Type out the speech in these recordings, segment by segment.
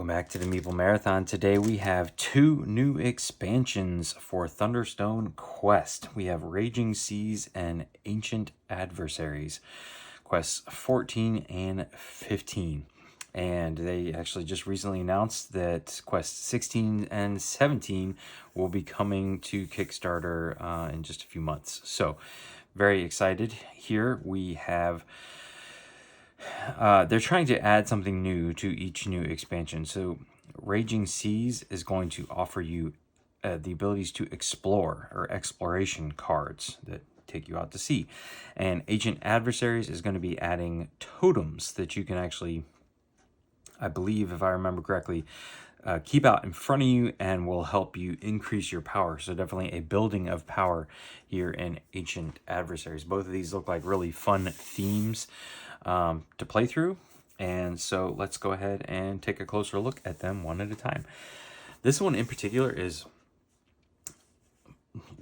back to the Meeple Marathon. Today we have two new expansions for Thunderstone Quest. We have Raging Seas and Ancient Adversaries, quests 14 and 15. And they actually just recently announced that quests 16 and 17 will be coming to Kickstarter in just a few months. So very excited. Here we have they're trying to add something new to each new expansion. So Raging Seas is going to offer you the abilities to explore, or exploration cards that take you out to sea. And Ancient Adversaries is going to be adding totems that you can actually, I believe, if I remember correctly, keep out in front of you and will help you increase your power. So definitely a building of power here in Ancient Adversaries. Both of these look like really fun themes to play through. And so let's go ahead and take a closer look at them one at a time. This one in particular is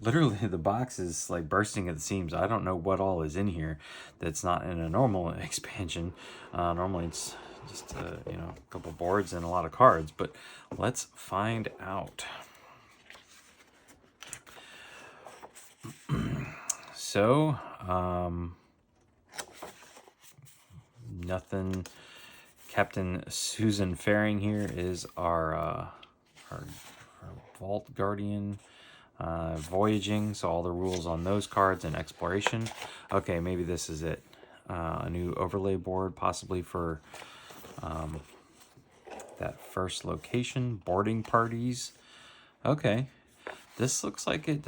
literally, the box is like bursting at the seams. I don't know what all is in here that's not in a normal expansion. Normally it's just a couple boards and a lot of cards, but let's find out. So nothing. Captain Susan Faring here is our Vault Guardian. Voyaging, so all the rules on those cards, and exploration. Okay, maybe this is it. A new overlay board, possibly for that first location. Boarding parties. Okay, this looks like it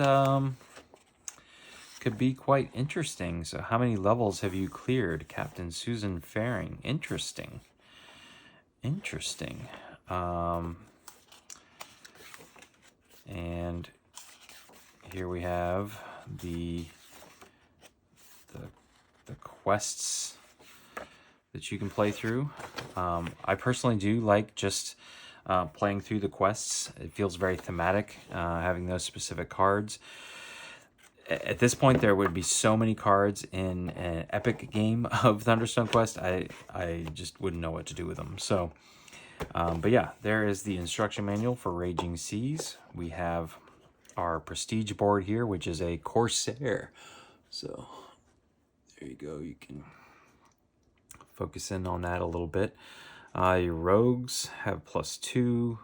could be quite interesting. So how many levels have you cleared, Captain Susan Faring? Interesting. And here we have the quests that you can play through. I personally do like just playing through the quests. It feels very thematic, having those specific cards. At this point, there would be so many cards in an epic game of Thunderstone Quest, I just wouldn't know what to do with them. So, but yeah, there is the instruction manual for Raging Seas. We have our prestige board here, which is a Corsair. So there you go. You can focus in on that a little bit. Your rogues have +2.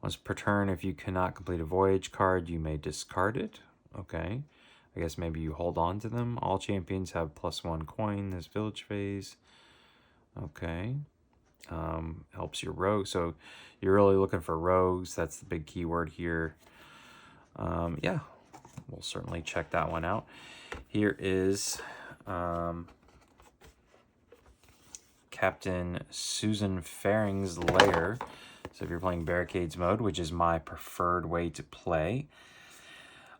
Once per turn, if you cannot complete a voyage card, you may discard it. Okay. I guess maybe you hold on to them. All champions have +1 coin this village phase. Okay. Helps your rogue. So you're really looking for rogues. That's the big keyword here. Yeah, we'll certainly check that one out. Here is Captain Susan Faring's lair. So if you're playing Barricades mode, which is my preferred way to play,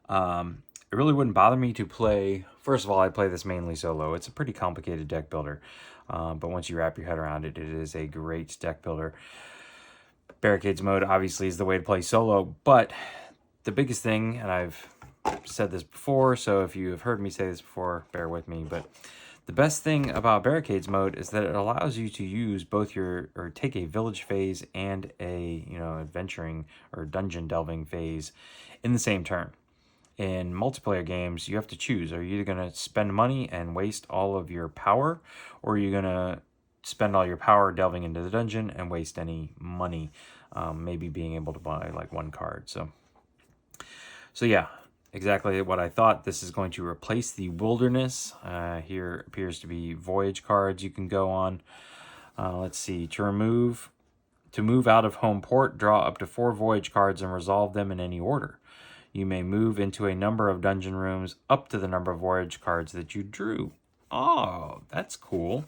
it really wouldn't bother me to play. First of all, I play this mainly solo. It's a pretty complicated deck builder, but once you wrap your head around it, it is a great deck builder. Barricades mode obviously is the way to play solo, but the biggest thing, and I've said this before, so if you have heard me say this before, bear with me, but the best thing about Barricades mode is that it allows you to use both or take a village phase and a, adventuring or dungeon delving phase in the same turn. In multiplayer games, you have to choose. Are you either going to spend money and waste all of your power, or are you going to spend all your power delving into the dungeon and waste any money, maybe being able to buy like one card. So yeah, exactly what I thought. This is going to replace the wilderness. Here appears to be voyage cards you can go on. Let's see. To move out of home port, draw up to 4 voyage cards and resolve them in any order. You may move into a number of dungeon rooms up to the number of voyage cards that you drew. Oh, that's cool.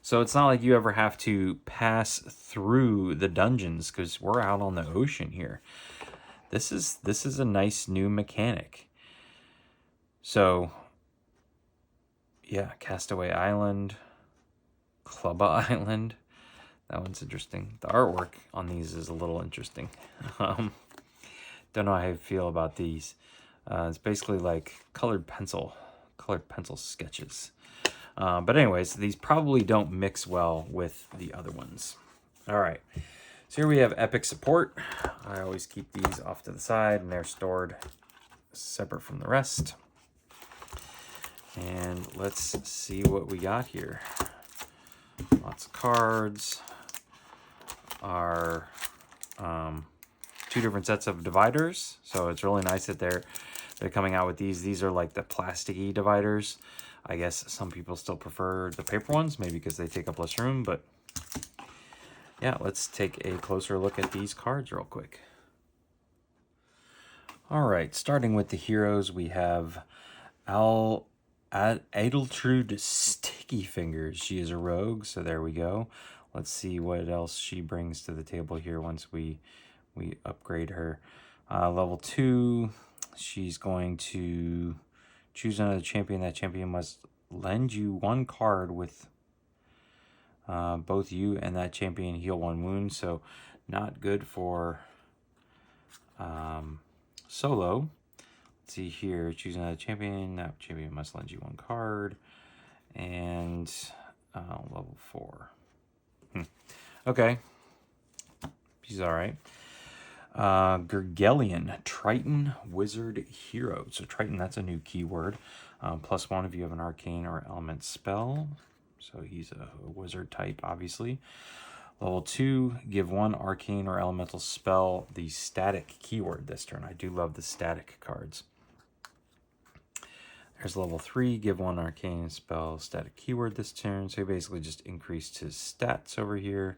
So it's not like you ever have to pass through the dungeons, because we're out on the ocean here. This is a nice new mechanic. So yeah, Castaway Island, Clubba Island. That one's interesting. The artwork on these is a little interesting. Don't know how I feel about these. It's basically like colored pencil sketches. But anyways, these probably don't mix well with the other ones. All right. So here we have epic support. I always keep these off to the side, and they're stored separate from the rest. And let's see what we got here. Lots of cards. Our 2 different sets of dividers. So it's really nice that they're coming out with these. These are like the plasticky dividers. I guess some people still prefer the paper ones, maybe because they take up less room, but yeah, let's take a closer look at these cards real quick. All right, starting with the heroes, we have Adeltrude Sticky Fingers. She is a rogue, so there we go. Let's see what else she brings to the table here once we upgrade her. Level 2, she's going to choose another champion. That champion must lend you 1 card with both you and that champion heal 1 wound. So not good for solo. Let's see here. Choose another champion. That champion must lend you 1 card. And level 4. Okay. She's all right. Gergelian, Triton Wizard Hero. So Triton, that's a new keyword. +1 if you have an arcane or element spell. So he's a wizard type, obviously. Level 2, give 1 arcane or elemental spell the static keyword this turn. I do love the static cards. There's level 3, give 1 arcane spell static keyword this turn. So he basically just increased his stats over here.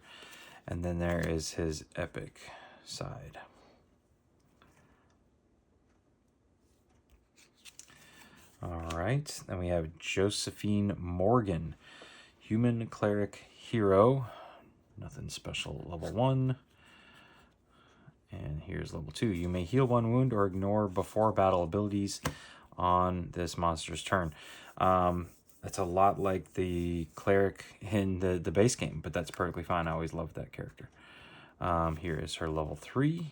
And then there is his epic side. All right, then we have Josephine Morgan, Human Cleric Hero. Nothing special, level 1. And here's level 2. You may heal 1 wound or ignore before battle abilities on this monster's turn. That's a lot like the cleric in the base game, but that's perfectly fine. I always loved that character. Here is her level 3.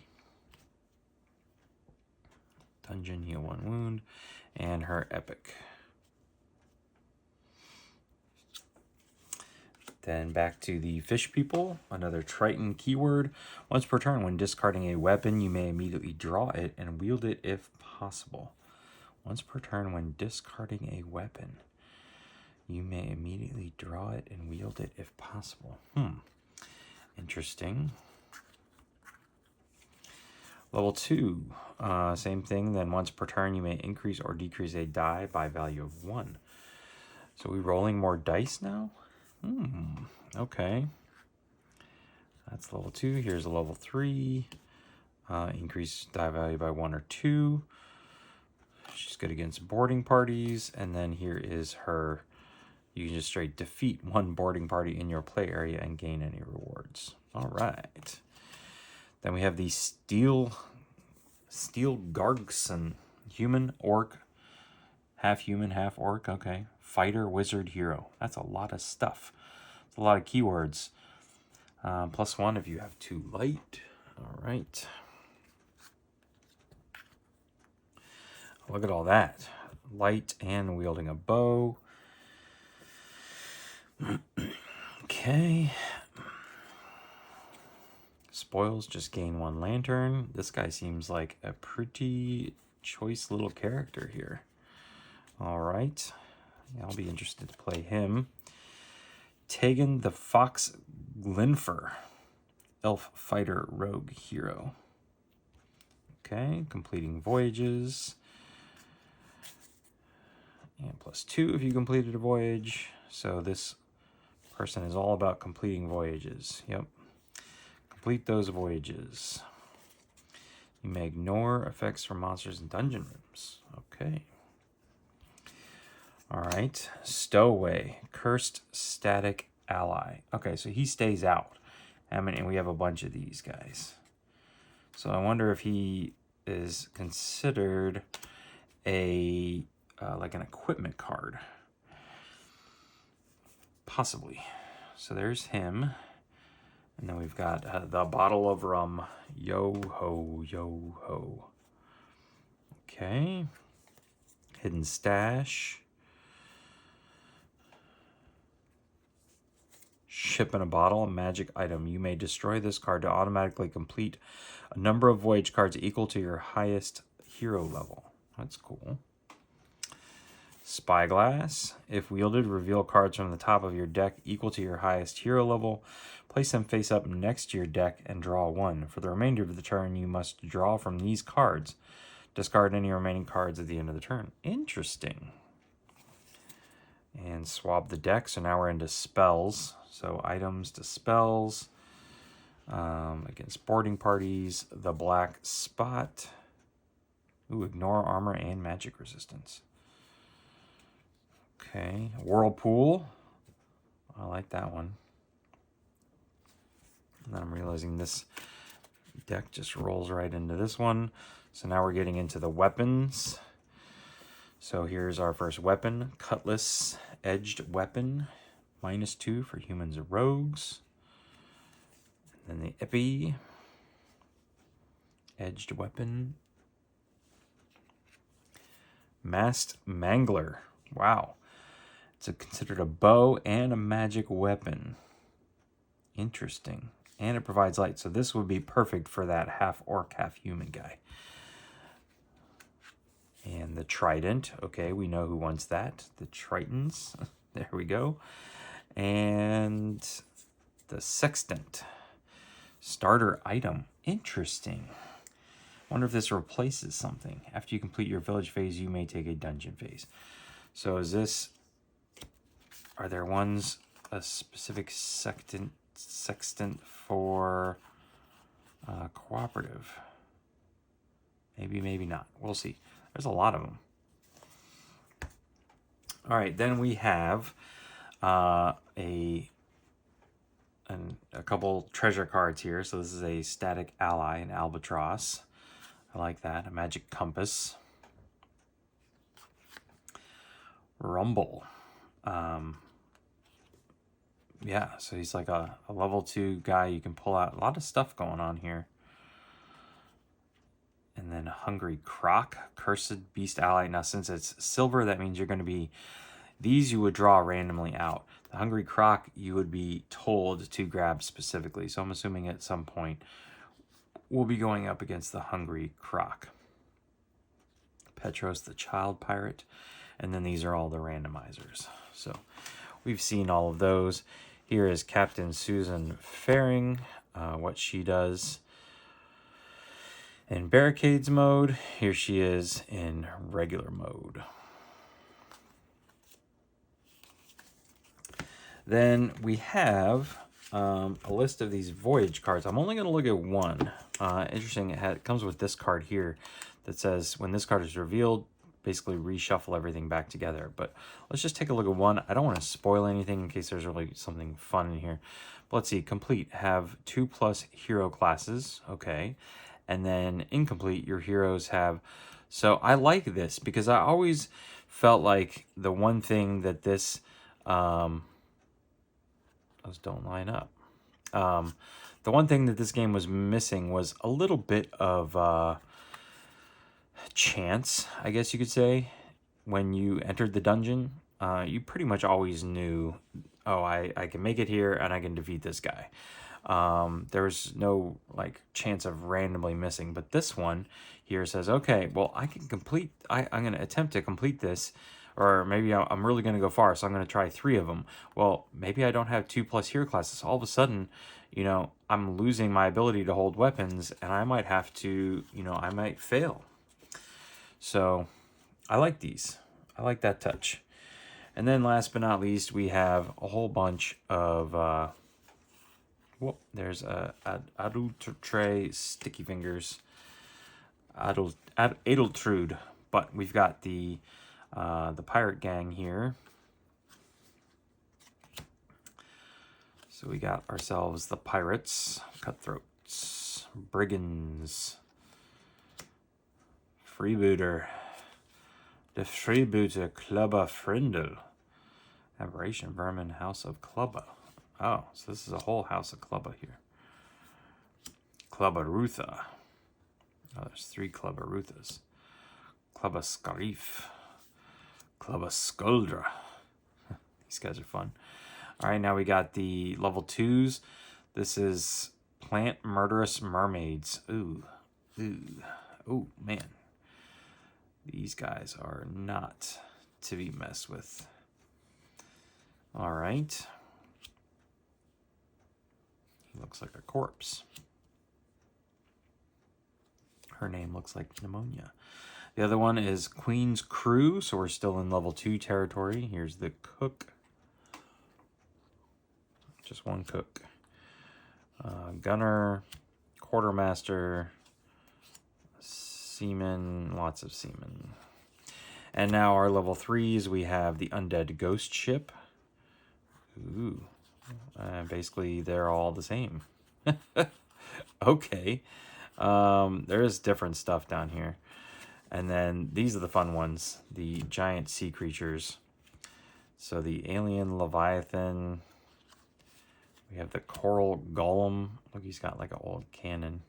Dungeon, heal 1 wound. And her epic. Then back to the fish people, another Triton keyword. Once per turn, when discarding a weapon, you may immediately draw it and wield it if possible. Once per turn, when discarding a weapon, you may immediately draw it and wield it if possible. Interesting. Level 2, same thing. Then once per turn, you may increase or decrease a die by value of 1. So we rolling more dice now? Okay. That's level 2. Here's a level 3. Increase die value by 1 or 2. She's good against boarding parties. And then here is her. You can just straight defeat 1 boarding party in your play area and gain any rewards. All right. Then we have the Steel Gargson, human orc, half human, half orc. Okay, fighter wizard hero. That's a lot of stuff. It's a lot of keywords. +1 if you have 2 light. All right. Look at all that. Light and wielding a bow. Okay. Spoils, just gain 1 lantern. This guy seems like a pretty choice little character here. All right. Yeah, I'll be interested to play him. Tegan the Fox Glinfer, elf fighter rogue hero. Okay, completing voyages. And +2 if you completed a voyage. So this person is all about completing voyages. Yep. Complete those voyages. You may ignore effects from monsters in dungeon rooms. Okay. All right. Stowaway. Cursed static ally. Okay, so he stays out. And we have a bunch of these guys. So I wonder if he is considered a like an equipment card. Possibly. So there's him. And then we've got the bottle of rum. Yo ho, yo ho. Okay. Hidden stash. Ship in a bottle, a magic item. You may destroy this card to automatically complete a number of voyage cards equal to your highest hero level. That's cool. Spyglass. If wielded, reveal cards from the top of your deck equal to your highest hero level. Place them face up next to your deck and draw one. For the remainder of the turn, you must draw from these cards. Discard any remaining cards at the end of the turn. Interesting. And swab the deck. So now we're into spells. So items to spells. Against boarding parties. The black spot. Ooh, ignore armor and magic resistance. Okay. Whirlpool. I like that one. And then I'm realizing this deck just rolls right into this one. So now we're getting into the weapons. So here's our first weapon. Cutlass. Edged weapon. -2 for humans and rogues. And then the Epi. Edged weapon. Masked Mangler. Wow. It's considered a bow and a magic weapon. Interesting. And it provides light. So this would be perfect for that half orc, half human guy. And the Trident. Okay, we know who wants that. The Tritons. There we go. And the Sextant. Starter item. Interesting. Wonder if this replaces something. After you complete your village phase, you may take a dungeon phase. So is this... Are there ones, a specific sextant for cooperative? Maybe, maybe not. We'll see. There's a lot of them. All right, then we have a couple treasure cards here. So this is a static ally, an albatross. I like that. A magic compass. Rumble. Yeah, so he's like a level 2 guy. You can pull out a lot of stuff going on here. And then Hungry Croc, Cursed Beast Ally. Now, since it's silver, that means you're going to be... These you would draw randomly out. The Hungry Croc, you would be told to grab specifically. So I'm assuming at some point we'll be going up against the Hungry Croc. Petros, the Child Pirate. And then these are all the randomizers. So we've seen all of those. Here is Captain Susan Faring, what she does in barricades mode. Here she is in regular mode. Then we have a list of these voyage cards. I'm only going to look at one. Interesting, it comes with this card here that says when this card is revealed, basically reshuffle everything back together. But let's just take a look at one. I don't want to spoil anything in case there's really something fun in here. But let's see. Complete. Have 2+ hero classes. Okay. And then incomplete, your heroes have... So I like this because I always felt like the one thing that this... those don't line up. The one thing that this game was missing was a little bit of... chance, I guess you could say. When you entered the dungeon, you pretty much always knew, oh, I can make it here and I can defeat this guy. There's no like chance of randomly missing, but this one here says, okay, well, I can complete, I'm going to attempt to complete this, or maybe I'm really going to go far, so I'm going to try 3 of them. Well, maybe I don't have 2+ hero classes. All of a sudden, you know, I'm losing my ability to hold weapons, and I might have to, you know, I might fail. So I like these. I like that touch. And then last but not least, we have a whole bunch of, there's a Adultre Sticky Fingers, Adeltrude, but we've got the pirate gang here. So we got ourselves the pirates, cutthroats, brigands, freebooter, the freebooter Clubba Frindle, Aberration Vermin House of Clubba. Oh, so this is a whole house of Clubba here. Clubba Rutha. Oh, there's 3 Clubba Ruthas. Clubba Scarif. Clubba Skuldra. These guys are fun. All right, now we got the level 2s. This is Plant Murderous Mermaids. Ooh, ooh, ooh, man. These guys are not to be messed with. All right. He looks like a corpse. Her name looks like pneumonia. The other one is Queen's Crew, so we're still in level 2 territory. Here's the cook. Just one cook. Gunner, quartermaster, seaman, lots of seamen. And now our level 3s, we have the undead ghost ship. Ooh. Basically, they're all the same. Okay. There is different stuff down here. And then these are the fun ones. The giant sea creatures. So the alien leviathan. We have the coral golem. Look, he's got like an old cannon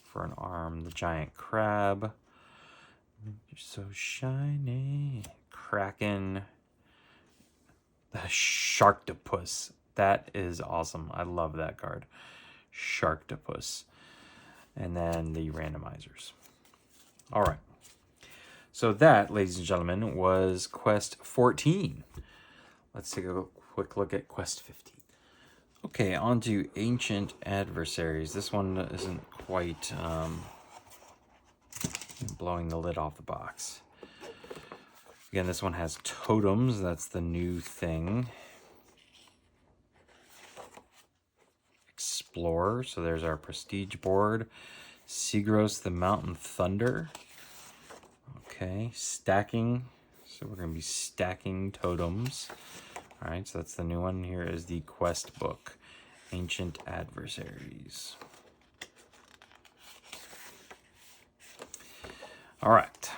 for an arm. The giant crab. You're so shiny. Kraken. The sharktopus. That is awesome. I love that card. Sharktopus. And then the randomizers. All right. So that, ladies and gentlemen, was Quest 14. Let's take a quick look at Quest 15. Okay, on to Ancient Adversaries. This one isn't quite blowing the lid off the box. Again, this one has totems. That's the new thing. Explorer. So there's our prestige board. Sigros the Mountain Thunder. Okay, stacking. So we're going to be stacking totems. All right, so that's the new one. Here is the quest book, Ancient Adversaries. All right,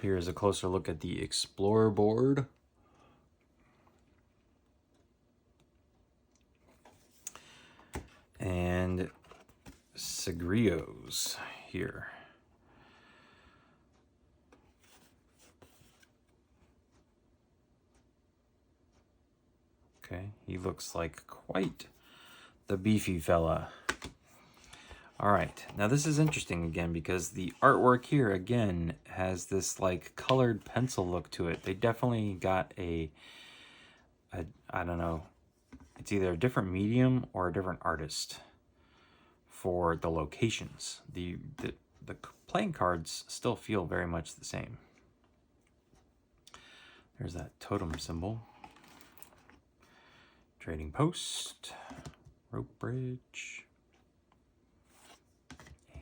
here's a closer look at the Explorer board. And Sigrios here. Okay, he looks like quite the beefy fella. All right, now this is interesting again because the artwork here again has this like colored pencil look to it. They definitely got a I don't know, it's either a different medium or a different artist for the locations. The playing cards still feel very much the same. There's that totem symbol. Trading post, rope bridge,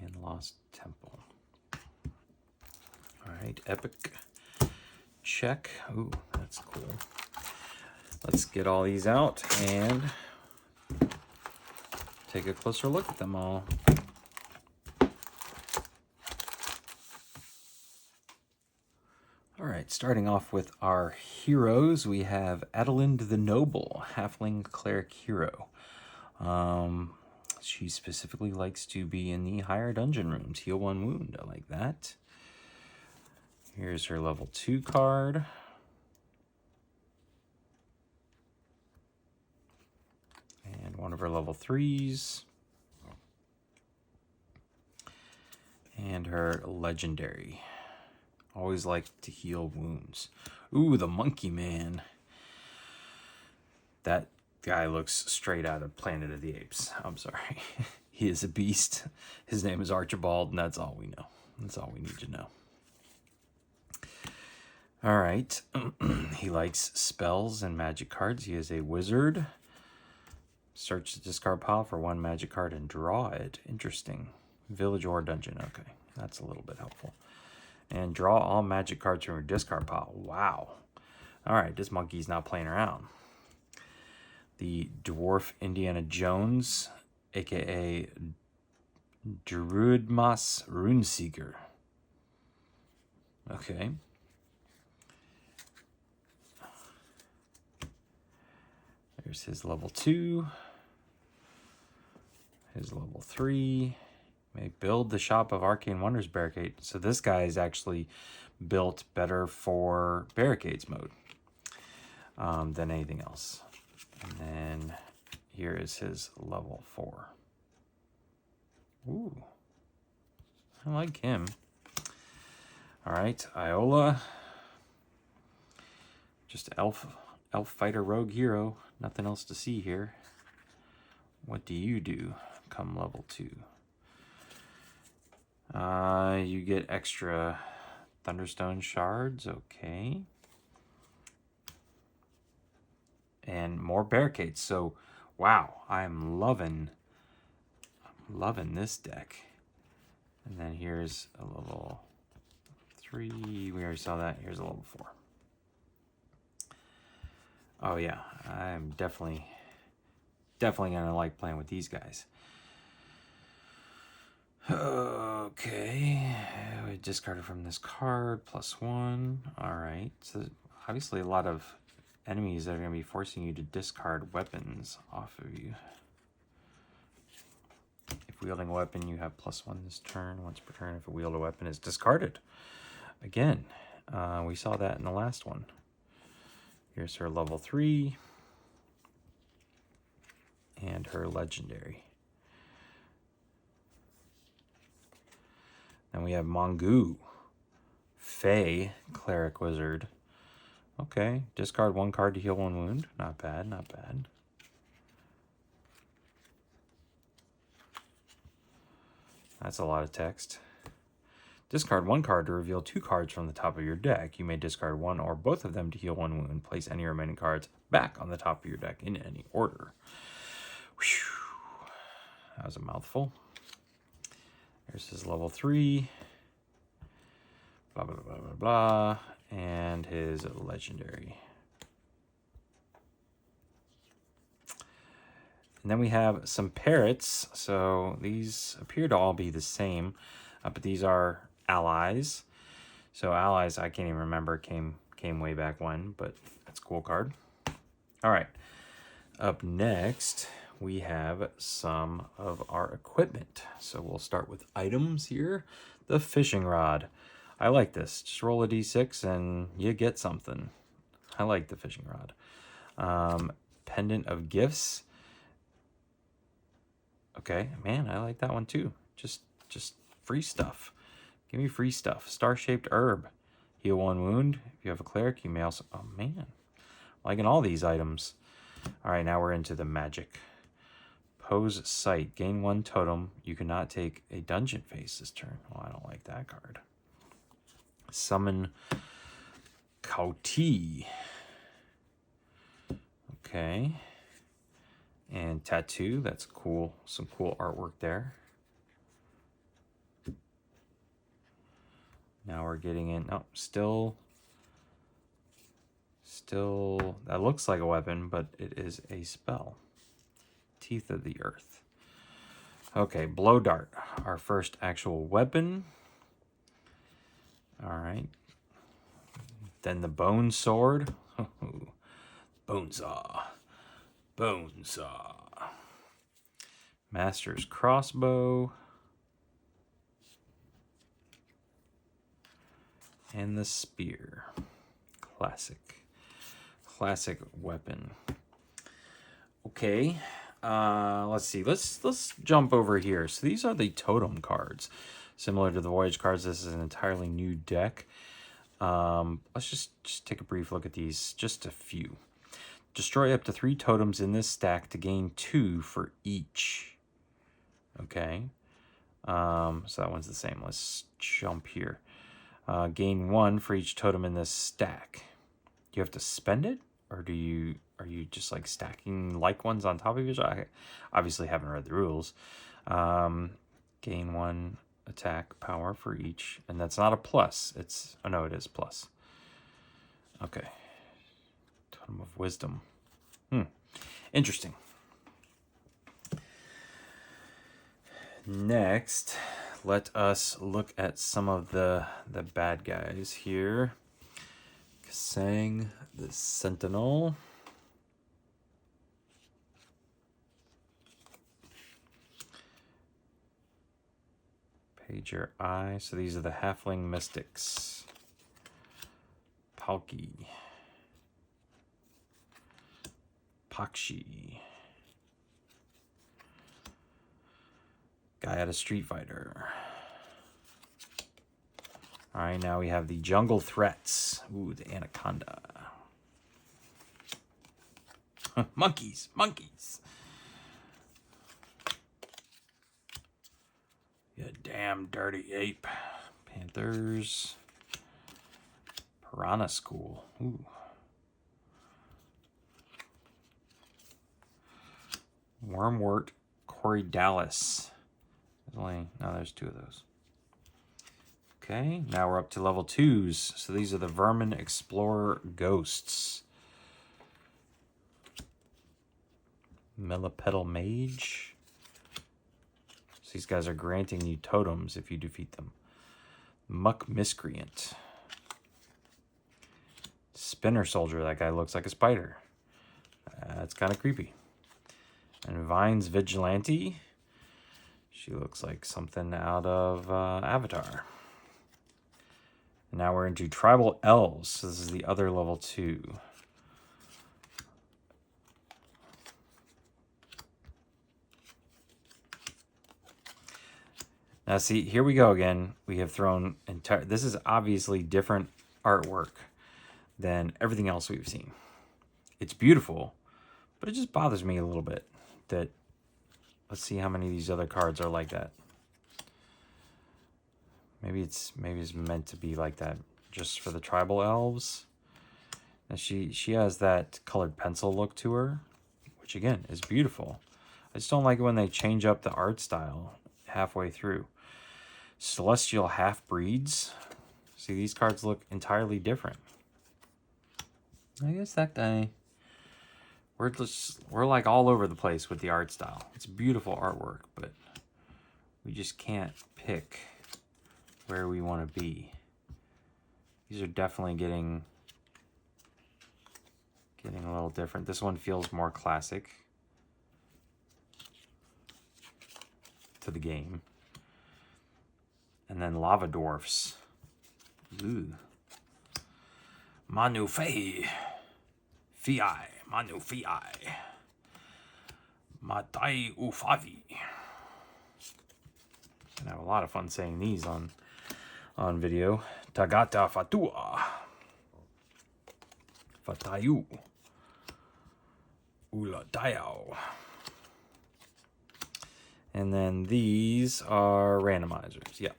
and lost temple. All right, epic check. Ooh, that's cool. Let's get all these out and take a closer look at them all. All right, starting off with our heroes, we have Adelind the Noble, Halfling Cleric Hero. She specifically likes to be in the higher dungeon rooms. Heal 1 wound, I like that. Here's her level 2 card. And one of her level 3s. And her legendary. Always like to heal wounds. Ooh, the Monkey Man. That guy looks straight out of Planet of the Apes. I'm sorry. He is a beast. His name is Archibald, and that's all we know. That's all we need to know. All right. He likes spells and magic cards. He is a wizard. Search the discard pile for 1 magic card and draw it. Interesting. Village or dungeon. Okay, that's a little bit helpful. And draw all magic cards from your discard pile. Wow. All right, this monkey's not playing around. The Dwarf Indiana Jones, a.k.a. Druidmas Runeseeker. Okay. There's his level 2. His level 3. May build the Shop of Arcane Wonders barricade. So this guy is actually built better for barricades mode than anything else. And then here is his level 4. Ooh, I like him. All right, Iola. Just elf fighter rogue hero. Nothing else to see here. What do you do come level 2? You get extra Thunderstone shards, okay. And more barricades. So, wow, I'm loving this deck. And then here's a level 3. We already saw that. Here's a level 4. Oh yeah, I'm definitely gonna like playing with these guys. Okay, we discarded from this card, +1. All right, so obviously a lot of enemies that are gonna be forcing you to discard weapons off of you. If wielding a weapon, you have +1 this turn. Once per turn, if a wield a weapon is discarded. Again, we saw that in the last one. Here's her level 3 and her legendary. Then we have Mongu, Fae, Cleric Wizard. Okay, discard 1 card to heal 1 wound. Not bad, not bad. That's a lot of text. Discard 1 card to reveal 2 cards from the top of your deck. You may discard 1 or both of them to heal 1 wound. Place any remaining cards back on the top of your deck in any order. Whew. That was a mouthful. There's his level 3. Blah, blah, blah, blah, blah. And his legendary. And then we have some parrots. So these appear to all be the same, but these are allies. So allies, I can't even remember, came way back when, but that's a cool card. All right. Up next, we have some of our equipment. So we'll start with items here. The fishing rod. I like this. Just roll a d6 and you get something. I like the fishing rod. Pendant of gifts. Okay, man, I like that one too. Just free stuff. Give me free stuff. Star-shaped herb. Heal 1 wound. If you have a cleric, you may also... Oh, man. Liking all these items. All right, now we're into the magic. Pose Sight. Gain 1 totem. You cannot take a dungeon phase this turn. Well, I don't like that card. Summon Kauti. Okay. And Tattoo. That's cool. Some cool artwork there. Now we're getting in. Oh, still, that looks like a weapon, but it is a spell. Teeth of the Earth. Okay, Blow Dart, our first actual weapon. All right. Then the Bone Sword. Bone Saw. Bone Saw. Master's Crossbow. And the Spear. Classic weapon. Okay, let's see. Let's jump over here. So these are the totem cards. Similar to the Voyage cards, this is an entirely new deck. Let's just take a brief look at these. Just a few. Destroy up to 3 totems in this stack to gain 2 for each. Okay. So that one's the same. Let's jump here. Gain 1 for each totem in this stack. Do you have to spend it, or are you just like stacking like ones on top of each other? I obviously haven't read the rules. Gain 1 attack power for each, and that's not a plus. It's no, it is plus. Okay. Totem of Wisdom. Interesting. Next, let us look at some of the bad guys here. Kasang the Sentinel. Pager Eye. So these are the Halfling Mystics. Palki. Pakshi. Guy out of Street Fighter. All right, now we have the Jungle Threats. Ooh, the Anaconda. Monkeys, monkeys. You damn dirty ape. Panthers. Piranha School. Ooh. Wormwort Corey Dallas. There's 2 of those. Okay, now we're up to level 2s. So these are the Vermin Explorer Ghosts. Millipedal Mage. So these guys are granting you totems if you defeat them. Muck Miscreant. Spinner Soldier. That guy looks like a spider. That's kind of creepy. And Vine's Vigilante. She looks like something out of Avatar. And now we're into Tribal Elves. So this is the other level 2. Now see, here we go again. We have thrown this is obviously different artwork than everything else we've seen. It's beautiful, but it just bothers me a little bit that, let's see how many of these other cards are like that. Maybe it's meant to be like that just for the Tribal Elves. Now she has that colored pencil look to her, which again is beautiful. I just don't like it when they change up the art style halfway through. Celestial Half-Breeds. See, these cards look entirely different. I guess that guy... We're like all over the place with the art style. It's beautiful artwork, but we just can't pick where we want to be. These are definitely getting a little different. This one feels more classic to the game. And then Lava Dwarfs. Ooh. Manu Fei. Fi. Manu Fi. Matai Ufavi. And I have a lot of fun saying these on video. Tagata Fatua. Fatayu. Ula Dayao. And then these are randomizers. Yep.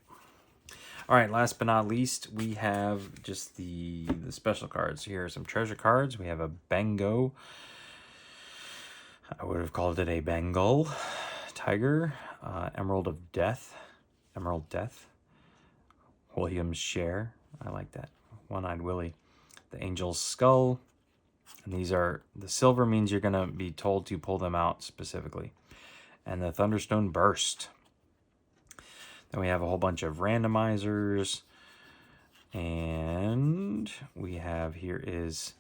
All right, last but not least, we have just the special cards. Here are some treasure cards. We have a Bengo. I would have called it a Bengal Tiger. Emerald Death. William's Share. I like that. One-Eyed Willie. The Angel's Skull. And these are, the silver means you're going to be told to pull them out specifically. And the Thunderstone Burst. Then we have a whole bunch of randomizers. And we have, here is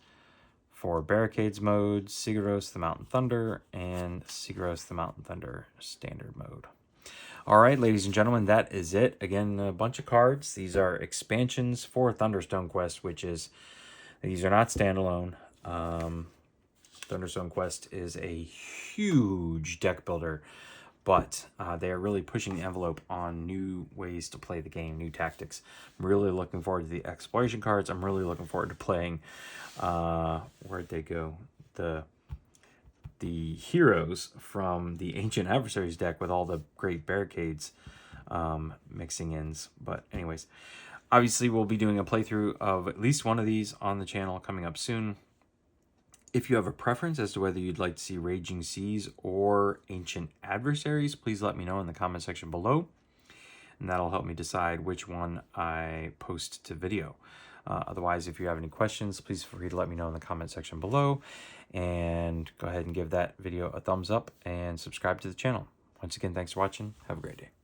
for Barricades mode, Sigaros the Mountain Thunder, and Sigaros the Mountain Thunder standard mode. All right, ladies and gentlemen, that is it. Again, a bunch of cards. These are expansions for Thunderstone Quest, which is, these are not standalone. Thunderstone Quest is a huge deck builder, but they are really pushing the envelope on new ways to play the game, new tactics. I'm really looking forward to the exploration cards. I'm really looking forward to playing, where'd they go? The heroes from the Ancient Adversaries deck with all the great Barricades mixing ins. But anyways, obviously we'll be doing a playthrough of at least one of these on the channel coming up soon. If you have a preference as to whether you'd like to see Raging Seas or Ancient Adversaries, please let me know in the comment section below. And that'll help me decide which one I post to video. Otherwise, if you have any questions, please feel free to let me know in the comment section below. And go ahead and give that video a thumbs up and subscribe to the channel. Once again, thanks for watching. Have a great day.